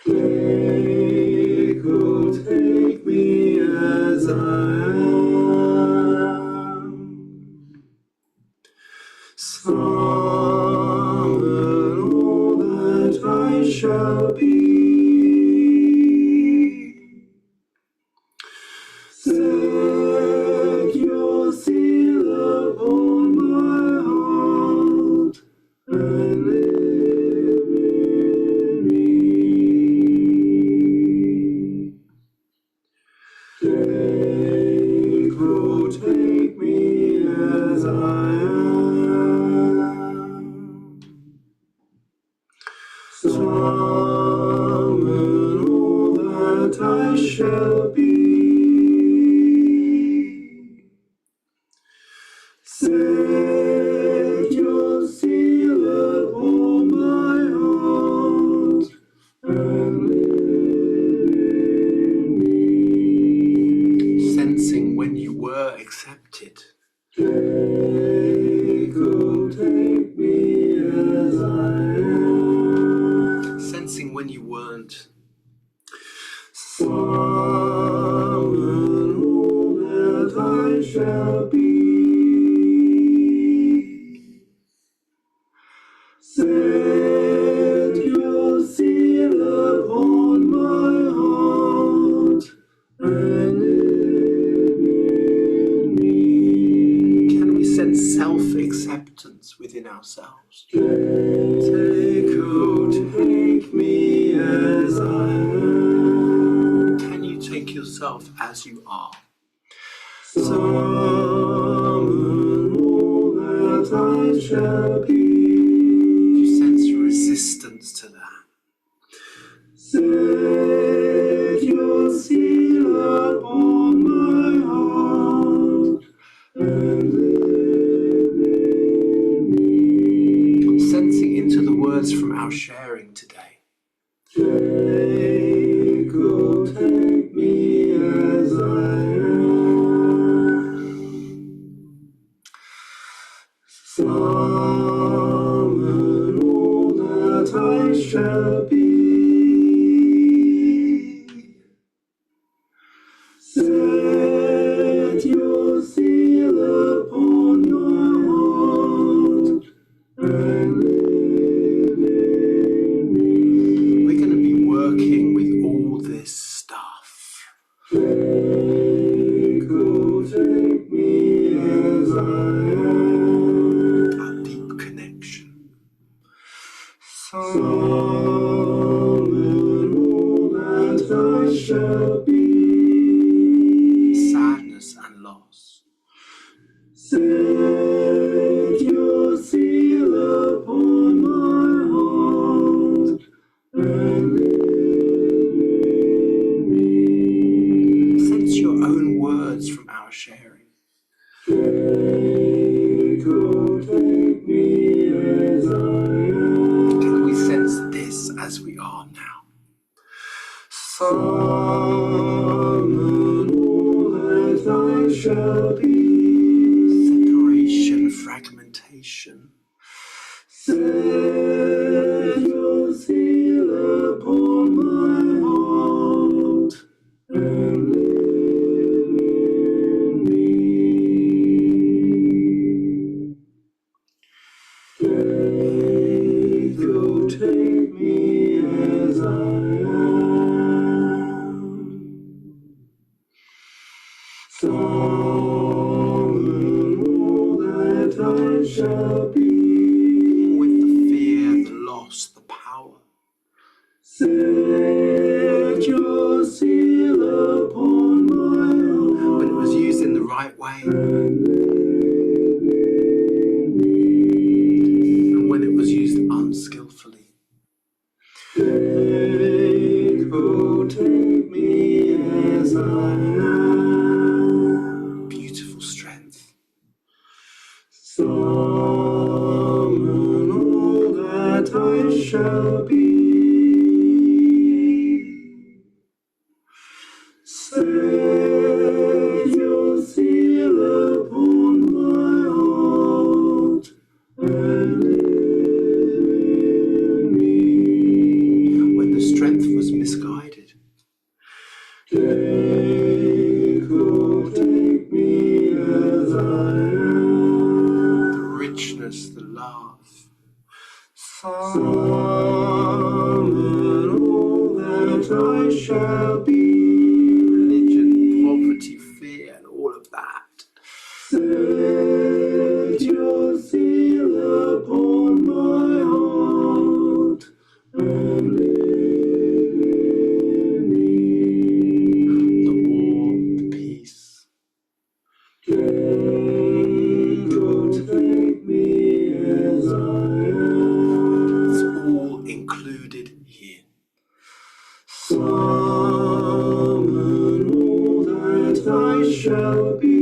Take, oh, take me as I am. Summon all that I shall be. Set your seal upon my heart and live in me. Take, oh, take me as I am. Summon all that I shall be. Set your seal upon my heart and live in me. Sensing when you were accepted. Take, oh, take me as I am. Sensing when you weren't. Summon all that I shall be. Set your seal upon my heart and live in me. Can we sense self-acceptance within ourselves? Take, oh, take me as I am. Can you take yourself as you are? Summon all that I shall be. You sense resistance to that. Set your seal upon my heart and live in me. Sensing into the words from our sharing today. Take, oh, take me as I am. Summon all that I shall be. Set your seal upon my heart and live in me. We're going to be working with all this stuff. Take, oh, take me as I am. Our deep connection. Summon all that I shall be. Sadness and loss. Set your seal upon my heart and live in me. Sense your own words from our sharing. Take, oh, take me as I am. Can we sense this as we are now? Summon all that I shall be. Separation, fragmentation. Set your seal upon my heart and live in me. Take, oh, take me as I am. Summon all that I shall be. With the fear, the loss, the power. Set your seal upon my heart. When it was used in the right way. And live in me. And when it was used unskillfully. Take, oh, take me as I am. Beautiful strength. Summon all that I shall be. Set your seal upon my heart and live in me. When the strength was shall be. Religion, poverty, fear, and all of that. Set your seal upon my heart and live in me. The war, the peace. Take me as I am. It's all included here. Summon all that I shall be.